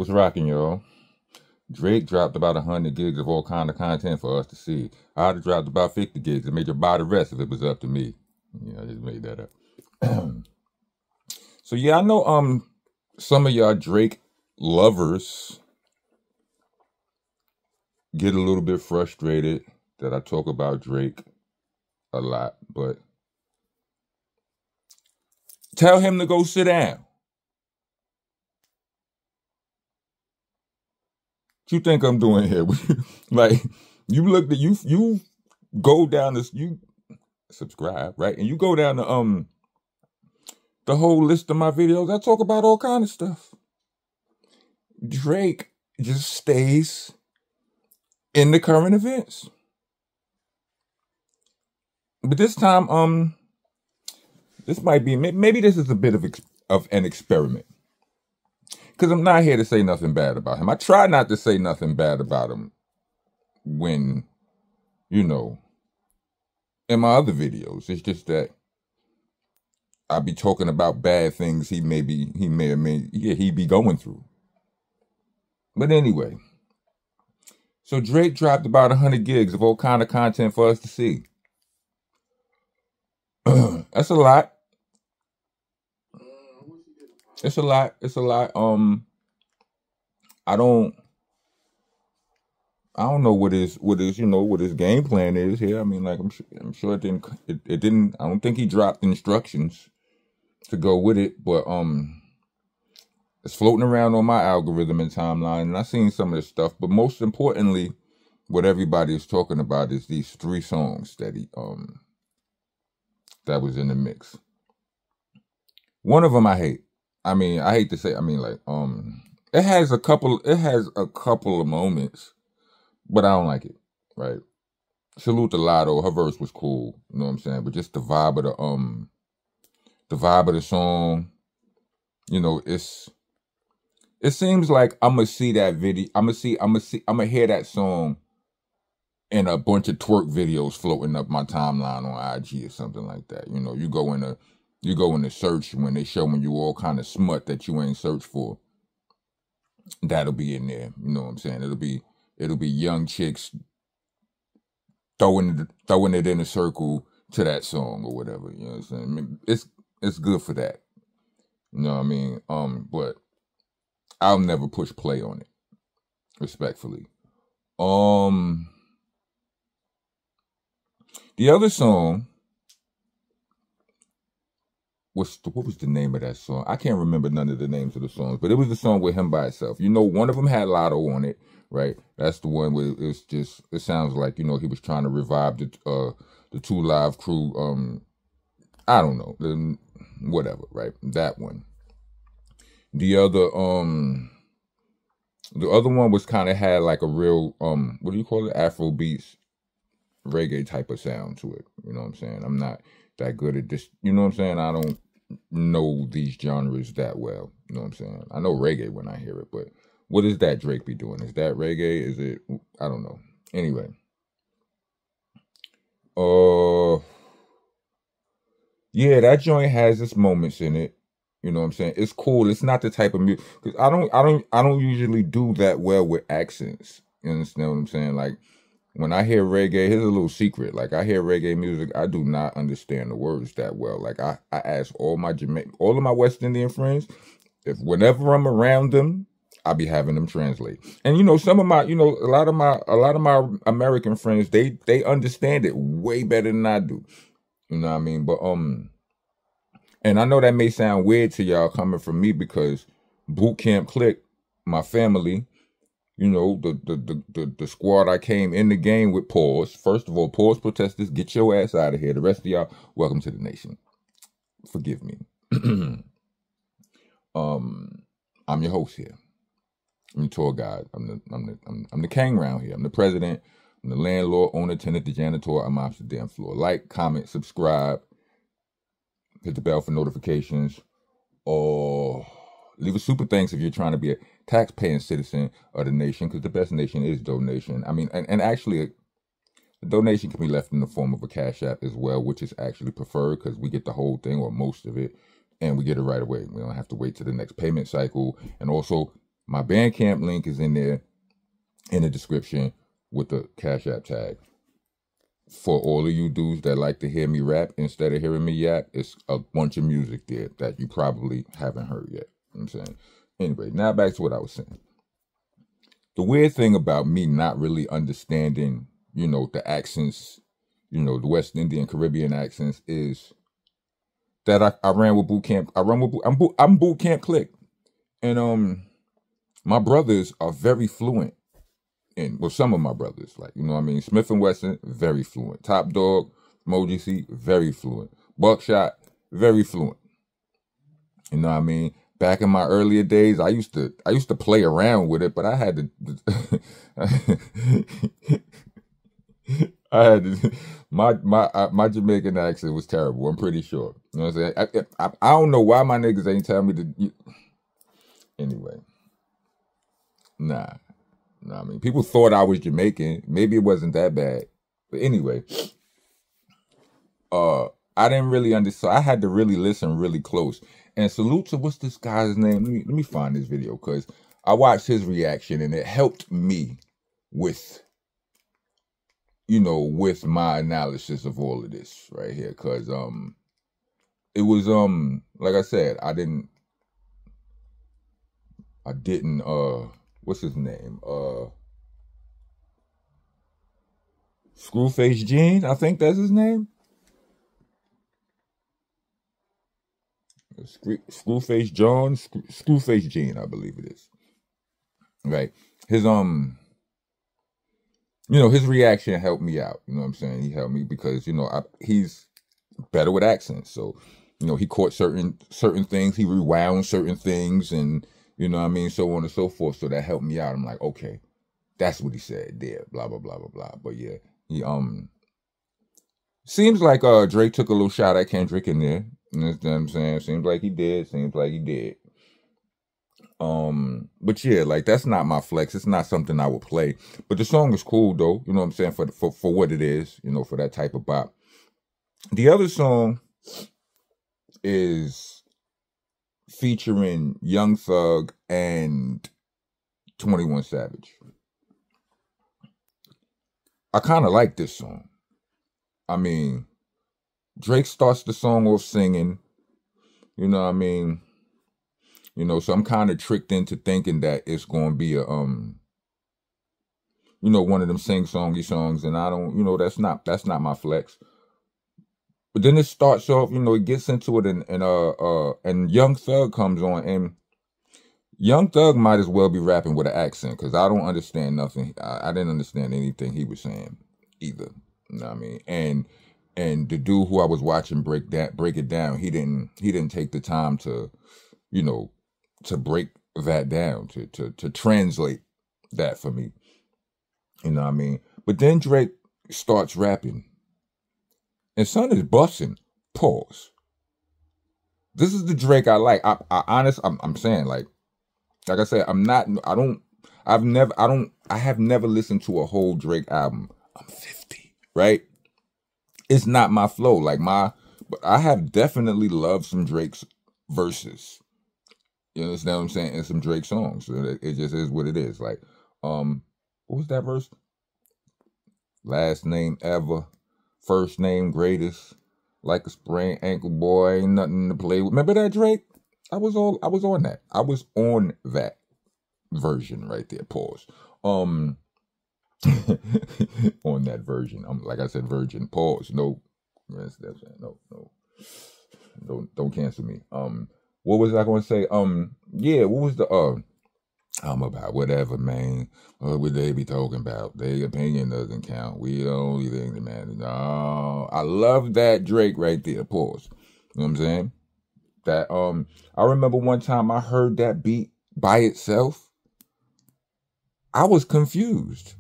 What's rocking, y'all? Drake dropped about 100 gigs of all kind of content for us to see. I'd have dropped about 50 gigs and made you buy the rest if it was up to me. Yeah, I just made that up. So yeah, I know some of y'all Drake lovers get a little bit frustrated that I talk about Drake a lot, but tell him to go sit down. What you think I'm doing here? Like, you look at you go down this, you subscribe, right? And you go down the whole list of my videos. I talk about all kind of stuff. Drake just stays in the current events. But this time, this might be, maybe this is a bit of an experiment. Because I'm not here to say nothing bad about him. I try not to say nothing bad about him when, you know, in my other videos. It's just that I be talking about bad things he may be going through. But anyway, so Drake dropped about 100 gigs of all kind of content for us to see. That's a lot. It's a lot. It's a lot. I don't know what his game plan is here. I mean, like I'm sure it didn't. I don't think he dropped instructions to go with it, but it's floating around on my algorithm and timeline, and I've seen some of this stuff. But most importantly, what everybody is talking about is these 3 songs that he that was in the mix. One of them I hate. I mean, I hate to say. I mean, like it has a couple of moments, but I don't like it. Right? Salute to Lotto. Her verse was cool. You know what I'm saying? But just the vibe of the song. You know, it seems like I'm gonna see that video. I'm gonna hear that song in a bunch of twerk videos floating up my timeline on IG or something like that. You know, you go in the search when they showing you all kind of smut that you ain't searched for. That'll be in there. You know what I'm saying? It'll be young chicks throwing it in a circle to that song or whatever. You know what I'm saying? I mean, it's good for that. You know what I mean? But I'll never push play on it, respectfully. The other song what was the name of that song? I can't remember none of the names of the songs, but it was the song with him by itself. You know, one of them had Lotto on it, right? That's the one where it sounds like, you know, he was trying to revive the 2 Live Crew. I don't know, whatever, right? That one. The other one was kind of had like a real what do you call it? Afro beats, reggae type of sound to it. You know what I'm saying? I'm not that good at this. You know what I'm saying? I don't know these genres that well. You know what I'm saying? I know reggae when I hear it, but what is that Drake be doing? Is that reggae? Is it? I don't know. Anyway. Yeah, that joint has its moments in it. You know what I'm saying? It's cool. It's not the type of music, because I don't usually do that well with accents. You understand what I'm saying? Like, when I hear reggae, here's a little secret. Like, I hear reggae music, I do not understand the words that well. Like, I ask all of my West Indian friends, if whenever I'm around them, I be having them translate. And you know, some of my, you know, a lot of my American friends, they understand it way better than I do. You know what I mean? But and I know that may sound weird to y'all coming from me, because Boot Camp Click, my family, you know, the squad I came in the game with. Pause. First of all, pause protesters, get your ass out of here. The rest of y'all, welcome to the nation. Forgive me. I'm your host here. I'm your tour guide. I'm the king round here. I'm the president. I'm the landlord, owner, tenant, the janitor. I'm off the damn floor. Like, comment, subscribe, hit the bell for notifications, or leave a super thanks if you're trying to be a tax-paying citizen of the nation, because the best nation is donation. I mean, and actually, a donation can be left in the form of a Cash App as well, which is actually preferred, because we get the whole thing or most of it, and we get it right away. We don't have to wait to the next payment cycle. And also, My Bandcamp link is in there in the description with the Cash App tag. For all of you dudes that like to hear me rap instead of hearing me yap, it's a bunch of music there that you probably haven't heard yet. You know what I'm saying? Anyway, now back to what I was saying. The weird thing about me not really understanding, the accents, the West Indian Caribbean accents is that I ran with boot camp. I'm boot camp click. And my brothers are very fluent. And well, some of my brothers, like, Smith and Wesson, very fluent. Top Dog, Moji C, very fluent. Buckshot, very fluent. You know what I mean? Back in my earlier days, I used to play around with it, but I had to my Jamaican accent was terrible. I'm pretty sure. You know what I'm saying? I don't know why my niggas ain't telling me to. Anyway, nah. I mean, people thought I was Jamaican. Maybe it wasn't that bad. But anyway, I didn't really understand. I had to really listen really close. And salute to, what's this guy's name? Let me find this video, because I watched his reaction and it helped me with, with my analysis of all of this right here. Because it was like I said, I didn't what's his name? Screwface Gene, I think that's his name. Screwface John, Screwface Gene, I believe it is. Right. His his reaction helped me out. You know what I'm saying? He helped me because, he's better with accents. So, he caught certain things, he rewound certain things, and so on and so forth. So that helped me out. I'm like, okay, that's what he said there, blah, blah, blah, blah, blah. But yeah, he, seems like, Drake took a little shot at Kendrick in there. You know what I'm saying? Seems like he did. But yeah, like, that's not my flex. It's not something I would play. But the song is cool, though. You know what I'm saying? For what it is, for that type of bop. The other song is featuring Young Thug and 21 Savage. I kind of like this song. I mean, Drake starts the song off singing, you know what I mean? So I'm kind of tricked into thinking that it's going to be a, one of them sing-songy songs, and I don't, that's not my flex. But then it starts off, it gets into it, and Young Thug comes on, and Young Thug might as well be rapping with an accent, because I don't understand nothing. I didn't understand anything he was saying either. You know what I mean? And the dude who I was watching break it down, he didn't take the time to, to break that down, to translate that for me. You know what I mean? But then Drake starts rapping, and son is busting. Pause. This is the Drake I like. I'm saying, like I said, I have never listened to a whole Drake album. I'm 50, right? It's not my flow. But I have definitely loved some Drake's verses. You understand what I'm saying? And some Drake songs. So it just is what it is. Like, what was that verse? Last name ever, first name greatest, like a sprained ankle, boy, ain't nothing to play with. Remember that, Drake? I was on that. I was on that version right there. Pause. On that version. Like I said, virgin. Pause. No. Yes, that's it. No. Don't cancel me. What was I gonna say? Yeah, what was the I'm about whatever, man. What they be talking about? Their opinion doesn't count. We the only thing that matters. No, I love that Drake right there. Pause. You know what I'm saying? That I remember one time I heard that beat by itself. I was confused.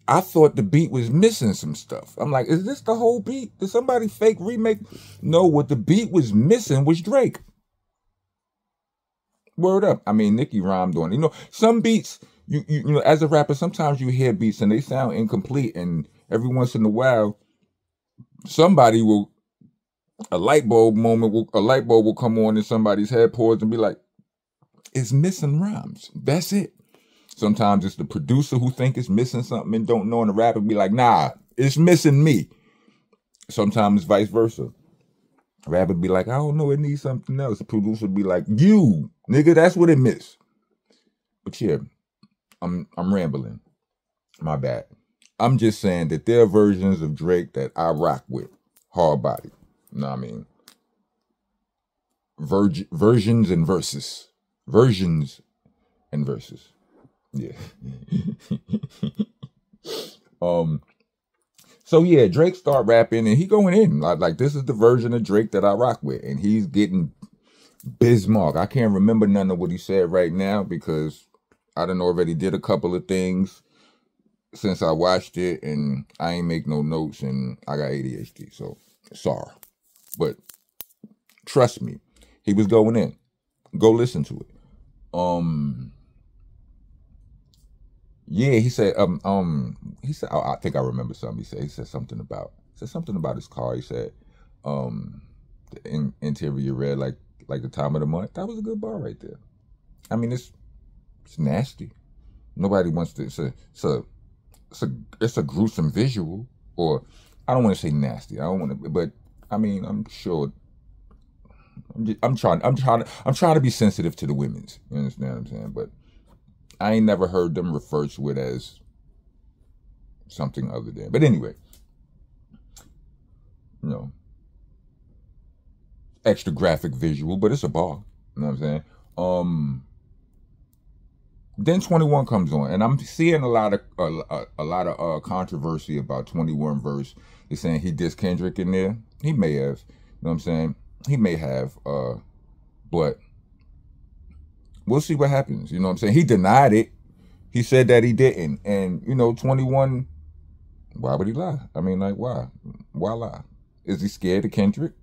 I thought the beat was missing some stuff. I'm like, is this the whole beat? Did somebody fake remake? No, what the beat was missing was Drake. Word up. I mean, Nicki rhymed on it. Some beats, you know, as a rapper, sometimes you hear beats and they sound incomplete, and every once in a while, somebody will, a light bulb will come on in somebody's head, pause, and be like, is missing rhymes. That's it. Sometimes it's the producer who think it's missing something and don't know, and the rapper be like, nah, it's missing me. Sometimes it's vice versa. The rapper be like, I don't know, it needs something else. The producer be like, you, nigga, that's what it missed. But yeah, I'm rambling. My bad. I'm just saying that there are versions of Drake that I rock with. Hard body. You know what I mean? Versions and verses. Versions and verses. Yeah. So yeah, Drake start rapping and he going in. Like this is the version of Drake that I rock with. And he's getting Bismarck. I can't remember none of what he said right now because I done already did a couple of things since I watched it and I ain't make no notes and I got ADHD. So sorry. But trust me, he was going in. Go listen to it. Yeah, he said, I think I remember something he said something about his car. He said, the interior red, like the time of the month. That was a good bar right there. I mean, it's nasty. Nobody wants to, it's a gruesome visual, or I don't want to say nasty. I don't want to, but I mean, I'm sure, I'm trying to be sensitive to the women's, you understand what I'm saying? But I ain't never heard them refer to it as something other than. But anyway, you know, extra graphic visual, but it's a bar. You know what I'm saying? Then 21 comes on, and I'm seeing a lot of controversy about 21 verse. They're saying he dissed Kendrick in there. He may have. You know what I'm saying? He may have. But we'll see what happens. You know what I'm saying? He denied it. He said that he didn't. And, 21, why would he lie? I mean, like, why? Why lie? Is he scared of Kendrick?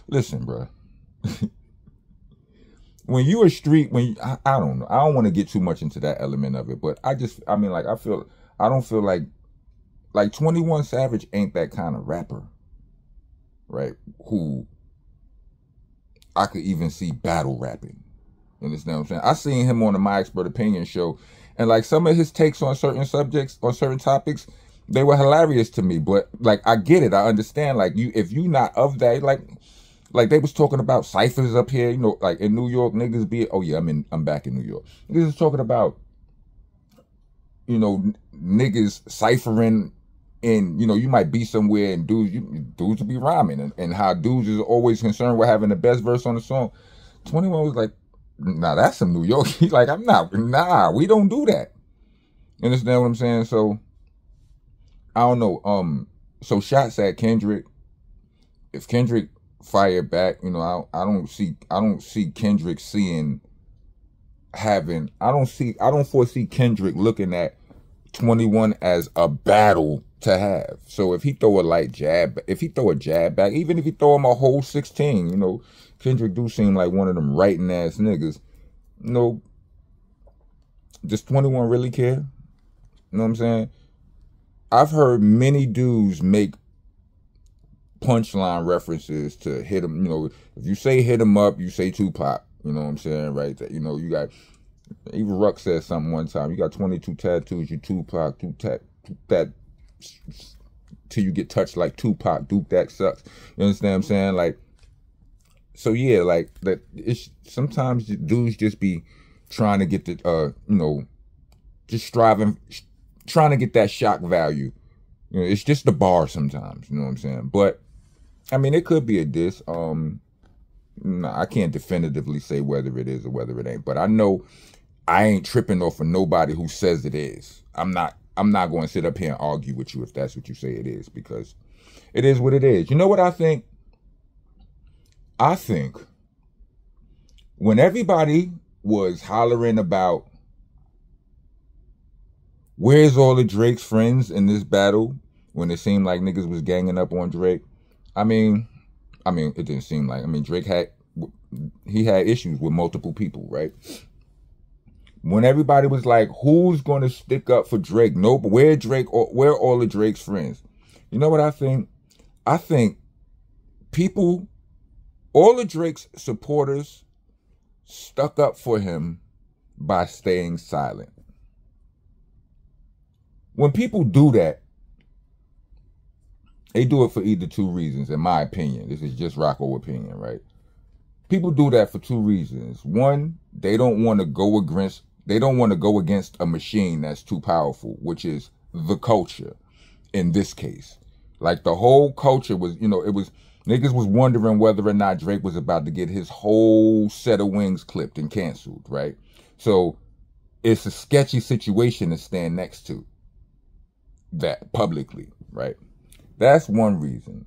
Listen, bro. When you a street, I don't know. I don't want to get too much into that element of it. But I don't feel like 21 Savage ain't that kind of rapper. Right? Who I could even see battle rapping. You understand what I'm saying? I seen him on the My Expert Opinion show, and like some of his takes on certain subjects, on certain topics, they were hilarious to me. But like, I get it, I understand. Like if you not of that, like they was talking about ciphers up here, like in New York, niggas be, oh yeah, I'm back in New York. Niggas was talking about, niggas ciphering. And, you might be somewhere and dudes will be rhyming, and how dudes is always concerned with having the best verse on the song. 21 was like, nah, that's some New York. He's like, we don't do that. You understand what I'm saying? So, I don't know. So shots at Kendrick. If Kendrick fired back, I don't see Kendrick I don't foresee Kendrick looking at 21 as a battle to have. So if he throw a light jab, if he throw a jab back, even if he throw him a whole 16, Kendrick do seem like one of them writing ass niggas. Does 21 really care? You know what I'm saying? I've heard many dudes make punchline references to hit him. If you say hit him up, you say Tupac. You know what I'm saying? Right? You got, even Ruck said something one time. You got 22 tattoos, you Tupac, that till you get touched like Tupac, Duke, that sucks. You understand what I'm saying? Like, so yeah, like that. It's sometimes dudes just be trying to get the, just trying to get that shock value. It's just the bar sometimes. You know what I'm saying? But I mean, it could be a diss. I can't definitively say whether it is or whether it ain't. But I know I ain't tripping off of nobody who says it is. I'm not going to sit up here and argue with you if that's what you say it is, because it is what it is. You know what I think? I think when everybody was hollering about where's all of Drake's friends in this battle, when it seemed like niggas was ganging up on Drake, I mean, it didn't seem like. Drake had issues with multiple people, right? When everybody was like, who's going to stick up for Drake? Nope. Where all of Drake's friends? You know what I think? I think all of Drake's supporters stuck up for him by staying silent. When people do that, they do it for either two reasons, in my opinion. This is just Rocco opinion, right? People do that for two reasons. One, they don't want to go against a machine that's too powerful, which is the culture in this case. Like the whole culture was, niggas was wondering whether or not Drake was about to get his whole set of wings clipped and canceled, right? So it's a sketchy situation to stand next to that publicly, right? That's one reason.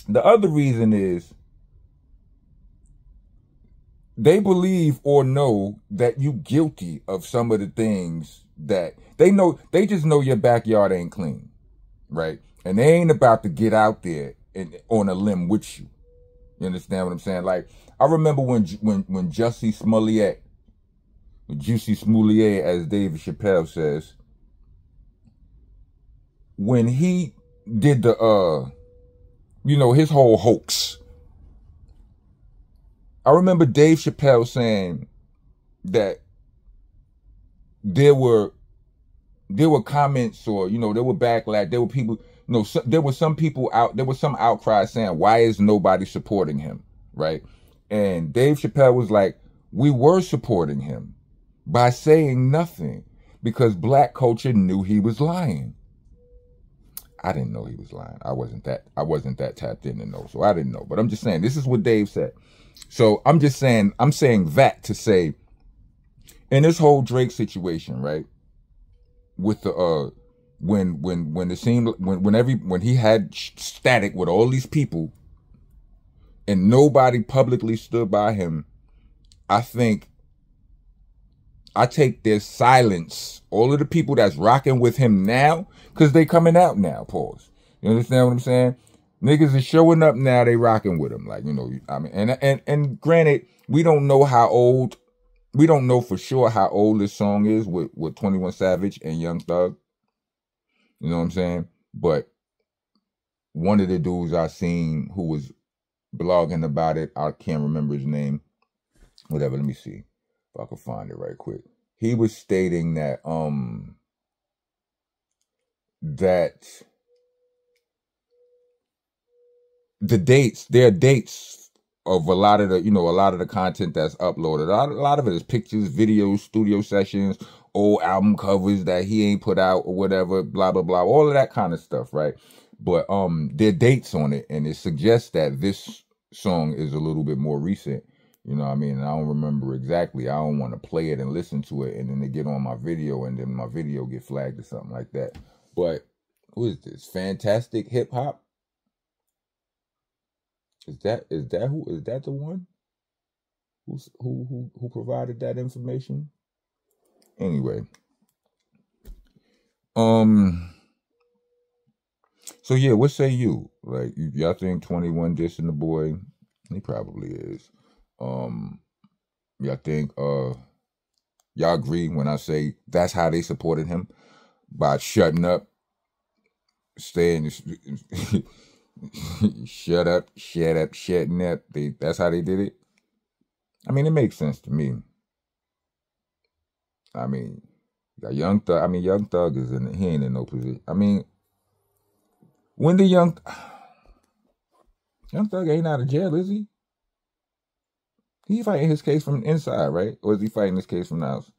The other reason is they believe or know that you guilty of some of the things that they know. They just know your backyard ain't clean, right? And they ain't about to get out there and on a limb with you. You understand what I'm saying? Like, I remember when Jussie Smollett, Juicy Smollett, as David Chappelle says, when he did the, his whole hoax. I remember Dave Chappelle saying that there were comments, or, there were backlash, there were people, there were some people out, there was some outcry saying, why is nobody supporting him, right? And Dave Chappelle was like, we were supporting him by saying nothing because black culture knew he was lying. I didn't know he was lying. I wasn't that tapped in to know, so I didn't know. But I'm just saying, this is what Dave said. So I'm saying that to say, in this whole Drake situation, right? With the when it seemed when he had static with all these people, and nobody publicly stood by him, I take their silence, all of the people that's rocking with him now, because they coming out now, pause. You understand what I'm saying? Niggas is showing up now, they rocking with him. Like, I mean, and granted, we don't know for sure how old this song is with 21 Savage and Young Thug. You know what I'm saying? But one of the dudes I seen who was blogging about it, I can't remember his name. Whatever, let me see if I can find it right quick. He was stating that there are dates of a lot of the content that's uploaded. A lot of it is pictures, videos, studio sessions, old album covers that he ain't put out or whatever, blah blah blah, all of that kind of stuff, right? But there are dates on it, and it suggests that this song is a little bit more recent. You know what I mean? And I don't remember exactly. I don't want to play it and listen to it, and then they get on my video, and then my video get flagged or something like that. But who is this? Fantastic Hip Hop? Is that the one who provided that information? Anyway, so yeah, what say you? Like, y'all think 21 dissing the boy? He probably is. Y'all think y'all agree when I say that's how they supported him, by shutting up, staying shut up, shutting up. That's how they did it. I mean, it makes sense to me. I mean, Young Thug. Young Thug he ain't in no position. I mean, when the Young Thug ain't out of jail, is he? He fighting his case from inside, right? Or is he fighting his case from the house?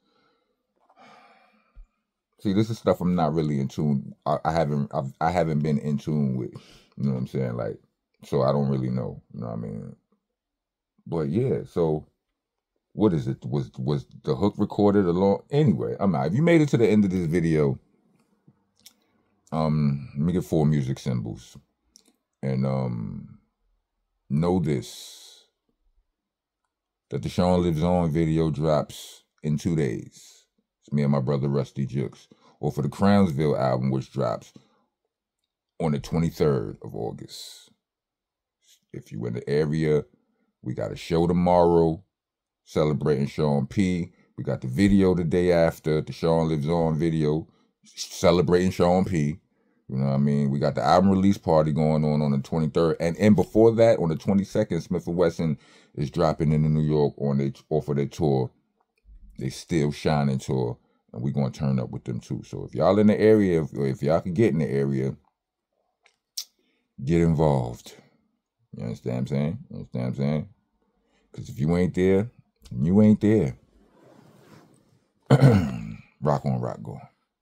See, this is stuff I'm not really in tune. I haven't been in tune with. You know what I'm saying? Like, so I don't really know. You know what I mean? But yeah, so what is it? Was the hook recorded along? Anyway, I'm out. If you made it to the end of this video, let me get 4 music symbols. And know this, that the Sean Lives On video drops in 2 days. It's me and my brother Rusty Jukes. Or for the Crownsville album, which drops on the 23rd of August. If you in the area, we got a show tomorrow celebrating Sean P. We got the video the day after, the Sean Lives On video celebrating Sean P. You know what I mean? We got the album release party going on the 23rd. And before that, on the 22nd, Smith & Wesson is dropping into New York off of their tour. They Still Shining tour. And we're going to turn up with them too. So if y'all in the area, if y'all can get in the area, get involved. You understand what I'm saying? You understand what I'm saying? Because if you ain't there, you ain't there. Rock on, rock go.